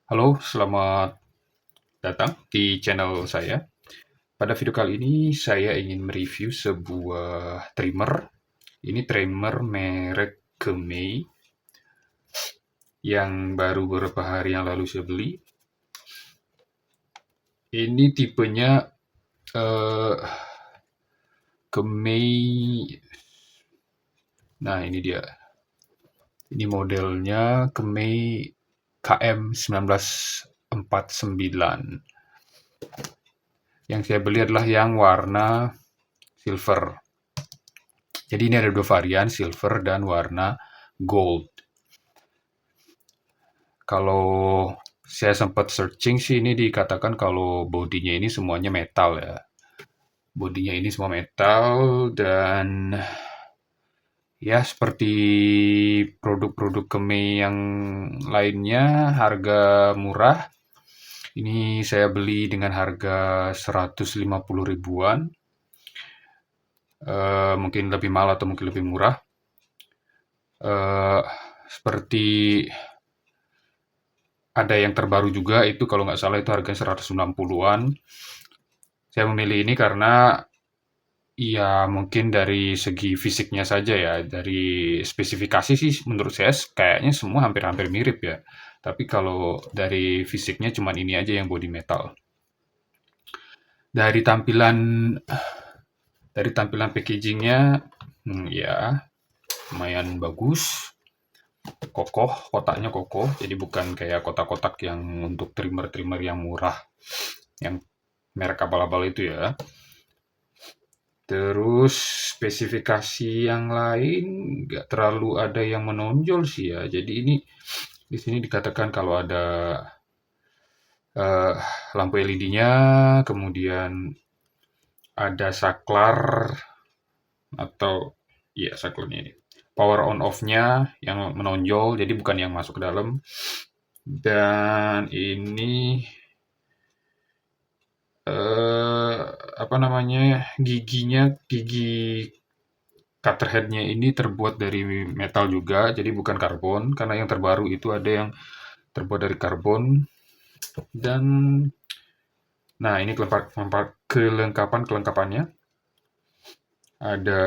Halo, selamat datang di channel saya. Pada video kali ini saya ingin mereview sebuah trimmer. Ini trimmer merek Kemei yang baru beberapa hari yang lalu saya beli. Ini tipenya eh, Kemei. Nah, ini dia. Ini modelnya Kemei KM 1949. Yang saya beli adalah yang warna silver. Jadi ini ada dua varian, silver dan warna gold. Kalau saya sempat searching sih ini dikatakan kalau bodinya ini semuanya metal ya. Bodinya ini semua metal dan ya seperti produk-produk Kemei yang lainnya harga murah. Ini saya beli dengan harga 150 ribuan. Mungkin lebih mahal atau mungkin lebih murah. Eh, seperti ada yang terbaru juga itu kalau nggak salah itu harganya 160-an. Saya memilih ini karena ya mungkin dari segi fisiknya saja ya, dari spesifikasi sih menurut saya kayaknya semua hampir-hampir mirip ya. Tapi kalau dari fisiknya cuman ini aja yang body metal. Dari tampilan dari tampilan packagingnya, ya lumayan bagus, kokoh, kotaknya kokoh. Jadi bukan kayak kotak-kotak yang untuk trimmer-trimmer yang murah, yang merek abal-abal itu ya. Terus spesifikasi yang lain nggak terlalu ada yang menonjol sih ya. Jadi ini di sini dikatakan kalau ada eh, lampu LED-nya, kemudian ada saklar atau iya saklarnya ini. Power on off-nya yang menonjol, jadi bukan yang masuk ke dalam. Dan ini eh, apa namanya giginya, gigi cutter head-nya ini terbuat dari metal juga, jadi bukan karbon, karena yang terbaru itu ada yang terbuat dari karbon. Dan, nah ini kelengkapan-kelengkapannya. Ada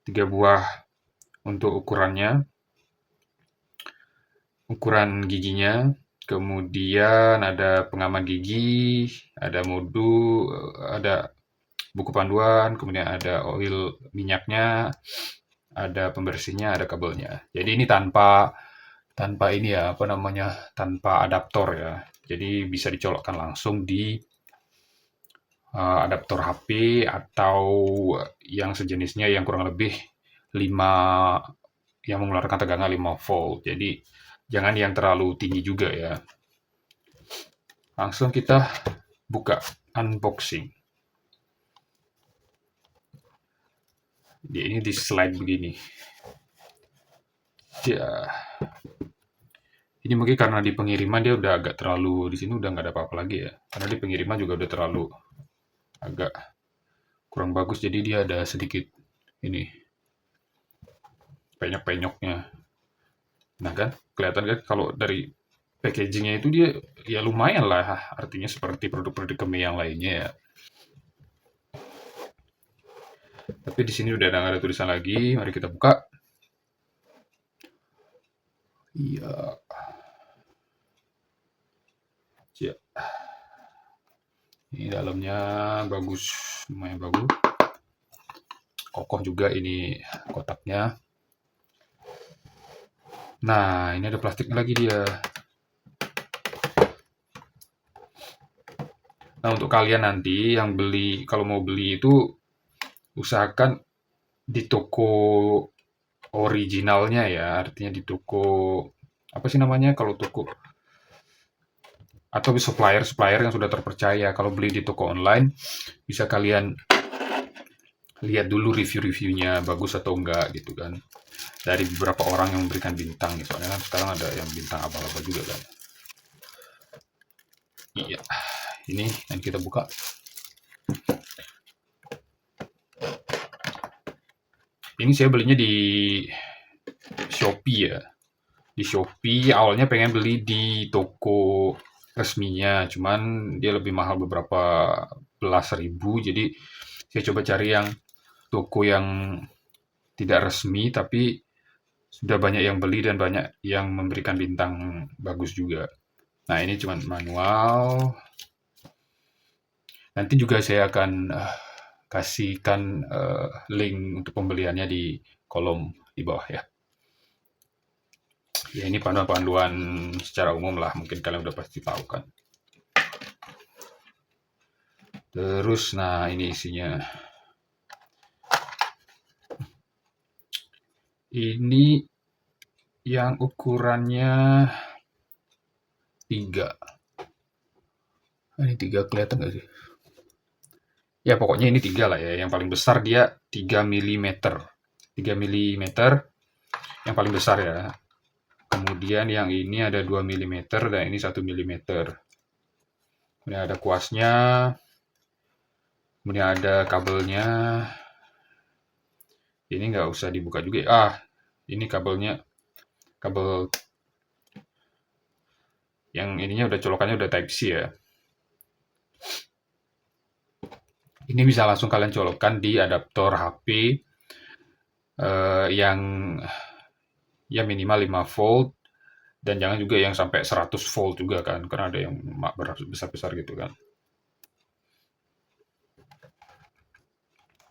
3 buah untuk ukuran giginya, kemudian ada pengaman gigi, ada ada buku panduan, kemudian ada oil minyaknya, ada pembersihnya, ada kabelnya. Jadi ini tanpa tanpa ini ya, apa namanya, tanpa adaptor ya. Jadi bisa dicolokkan langsung di adaptor HP atau yang sejenisnya yang kurang lebih 5 yang mengeluarkan tegangan 5 volt. Jadi jangan yang terlalu tinggi juga ya. Langsung kita buka unboxing. Ini di slide begini. Ya, ini mungkin karena di pengiriman dia udah agak terlalu di sini udah nggak ada apa-apa lagi ya. Karena di pengiriman juga udah terlalu agak kurang bagus jadi dia ada sedikit ini penyok-penyoknya. Nah kan kelihatan kan kalau dari packagingnya itu dia ya lumayan lah artinya seperti produk-produk kemi yang lainnya ya. Tapi di sini udah nggak ada tulisan lagi. Mari kita buka. Iya, ya. Ini dalamnya bagus, lumayan bagus. Kokoh juga ini kotaknya. Nah, ini ada plastiknya lagi dia. Nah, untuk kalian nanti yang beli, kalau mau beli itu usahakan di toko originalnya ya, artinya di toko apa sih namanya kalau toko atau supplier-supplier yang sudah terpercaya. Kalau beli di toko online bisa kalian lihat dulu review-reviewnya bagus atau enggak gitu kan. Dari beberapa orang yang memberikan bintang nih, soalnya kan sekarang ada yang bintang abal-abal juga kan. Iya, ini yang kita buka. Ini saya belinya di Shopee ya. di Shopee. Awalnya pengen beli di toko resminya, cuman dia lebih mahal beberapa belas ribu. Jadi saya coba cari yang toko yang tidak resmi, tapi sudah banyak yang beli dan banyak yang memberikan bintang bagus juga. Nah, ini cuman manual. Nanti juga saya akan kasihkan link untuk pembeliannya di kolom di bawah ya. Ya, ini panduan-panduan secara umum lah, mungkin kalian udah pasti tahu kan. Terus, nah ini isinya. Ini yang ukurannya 3. Ini 3 kelihatan nggak sih? Ya pokoknya ini 3 lah ya. Yang paling besar dia 3 mm. 3 mm yang paling besar ya. Kemudian yang ini ada 2 mm dan ini 1 mm. Kemudian ada kuasnya. Kemudian ada kabelnya. Ini nggak usah dibuka juga. Ini kabelnya. Kabel yang ininya udah colokannya udah Type C ya. Ini bisa langsung kalian colokkan di adaptor HP yang ya minimal 5 volt dan jangan juga yang sampai 100 volt juga kan, karena ada yang besar-besar gitu kan.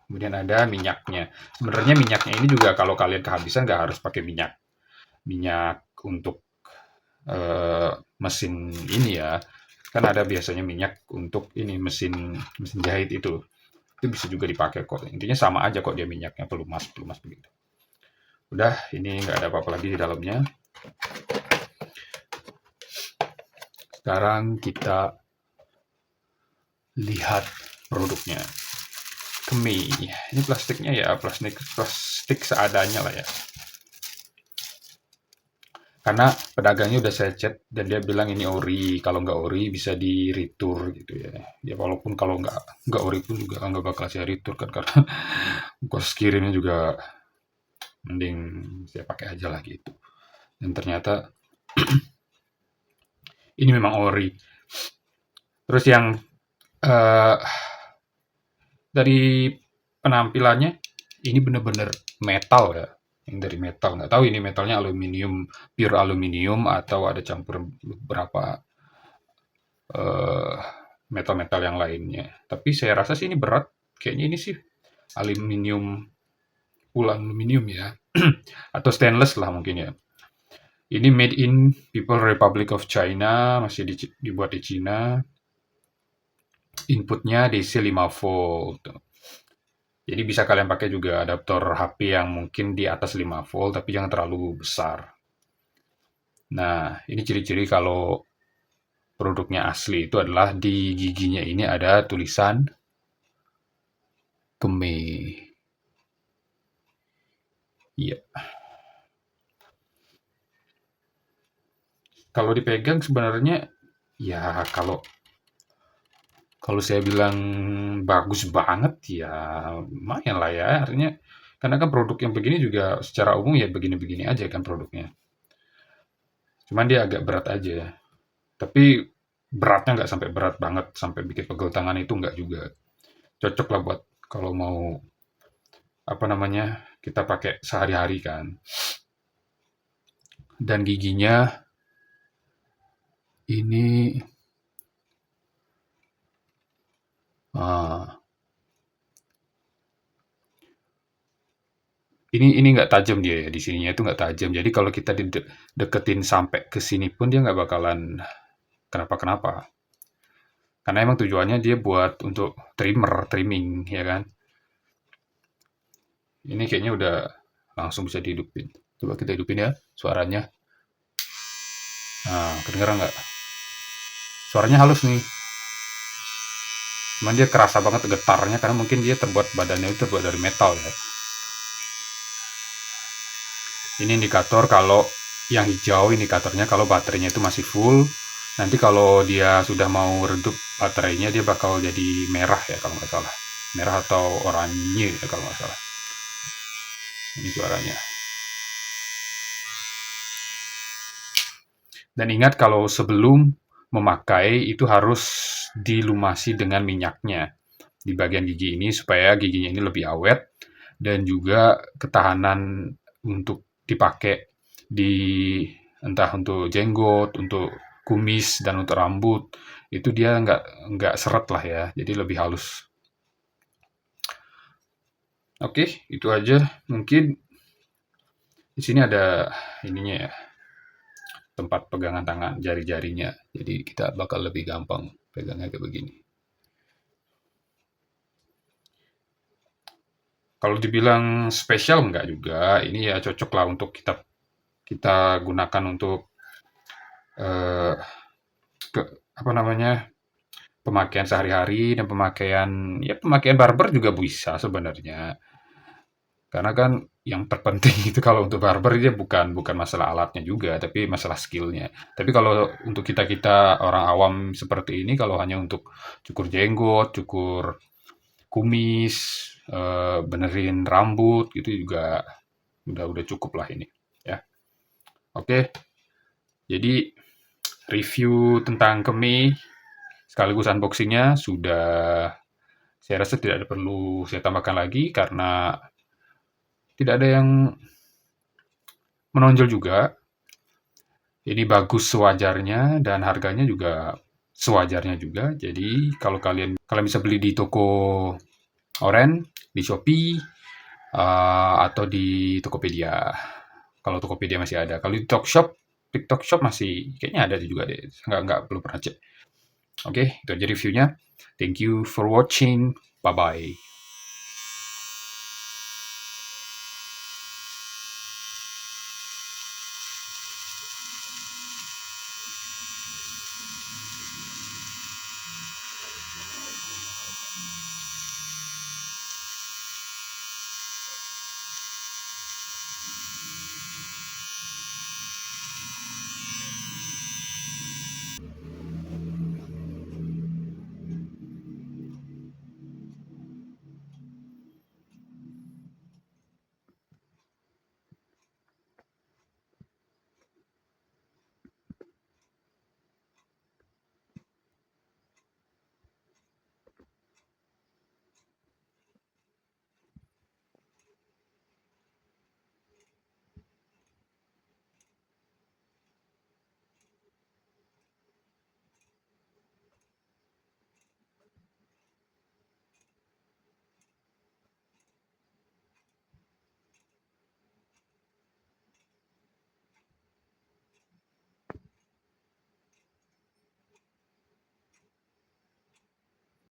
Kemudian ada minyaknya. Sebenarnya minyaknya ini juga kalau kalian kehabisan nggak harus pakai minyak untuk mesin ini ya. Kan ada biasanya minyak untuk ini mesin jahit itu bisa juga dipakai kok. Intinya sama aja kok dia minyaknya pelumas begitu. Udah, ini nggak ada apa-apa lagi di dalamnya. Sekarang kita lihat produknya. Kemi. Ini plastiknya ya plastik seadanya lah ya. Karena pedagangnya udah saya chat dan dia bilang ini ori. Kalau nggak ori bisa di retur gitu ya. Ya walaupun kalau nggak ori pun juga nggak bakal saya retur kan, karena kos kirimnya juga mending saya pakai aja lah gitu. Dan ternyata ini memang ori. Terus yang dari penampilannya ini bener-bener metal ya. Yang dari metal, nggak tahu ini metalnya aluminium, pure aluminium atau ada campur beberapa metal-metal yang lainnya. Tapi saya rasa sih ini berat. Kayaknya ini sih aluminium, full aluminium ya. Atau stainless lah mungkin ya. Ini made in People Republic of China, masih dibuat di China. Inputnya DC 5 volt. Jadi bisa kalian pakai juga adaptor HP yang mungkin di atas 5 volt, tapi jangan terlalu besar. Nah, ini ciri-ciri kalau produknya asli itu adalah di giginya ini ada tulisan Keme. Iya. Kalau dipegang sebenarnya ya kalau saya bilang bagus banget ya lumayan lah ya. Artinya karena kan produk yang begini juga secara umum ya begini-begini aja kan produknya. Cuman dia agak berat aja. Tapi beratnya nggak sampai berat banget sampai bikin pegel tangan, itu nggak juga. Cocok lah buat kalau mau apa namanya kita pakai sehari-hari kan. Dan giginya ini ah, ini nggak tajam dia ya, di sininya itu nggak tajam. Jadi kalau kita deketin sampai ke sini pun dia nggak bakalan kenapa-kenapa. Karena emang tujuannya dia buat untuk trimming ya kan. Ini kayaknya udah langsung bisa dihidupin. Coba kita hidupin ya suaranya. Nah, kedengeran nggak? Suaranya halus nih. Cuman dia kerasa banget getarnya karena mungkin dia badannya itu terbuat dari metal ya. Ini indikator kalau yang hijau indikatornya kalau baterainya itu masih full. Nanti kalau dia sudah mau redup baterainya dia bakal jadi merah ya kalau nggak salah. Merah atau oranye ya kalau nggak salah. Ini suaranya. Dan ingat kalau sebelum memakai itu harus dilumasi dengan minyaknya di bagian gigi ini supaya giginya ini lebih awet dan juga ketahanan untuk dipakai di entah untuk jenggot, untuk kumis dan untuk rambut itu dia nggak seret lah ya, jadi lebih halus. Oke, itu aja. Mungkin di sini ada ininya ya, tempat pegangan tangan jari-jarinya. Jadi kita bakal lebih gampang pegangnya kayak begini. Kalau dibilang spesial enggak juga, ini ya cocok lah untuk kita kita gunakan untuk eh, ke, apa namanya pemakaian sehari-hari dan pemakaian barber juga bisa sebenarnya. Karena kan yang terpenting itu kalau untuk barber dia bukan bukan masalah alatnya juga, tapi masalah skillnya. Tapi kalau untuk kita-kita orang awam seperti ini, kalau hanya untuk cukur jenggot, cukur kumis, benerin rambut gitu juga udah cukup lah ini. Ya, oke. Jadi review tentang kemi sekaligus unboxingnya sudah, saya rasa tidak ada perlu saya tambahkan lagi karena tidak ada yang menonjol juga. Ini bagus sewajarnya dan harganya juga sewajarnya juga. Jadi kalau kalian bisa beli di toko oren, di Shopee, atau di Tokopedia. Kalau Tokopedia masih ada. Kalau di TikTok Shop masih kayaknya ada juga deh. Nggak perlu pernah cek. Oke, itu aja reviewnya. Thank you for watching. Bye bye.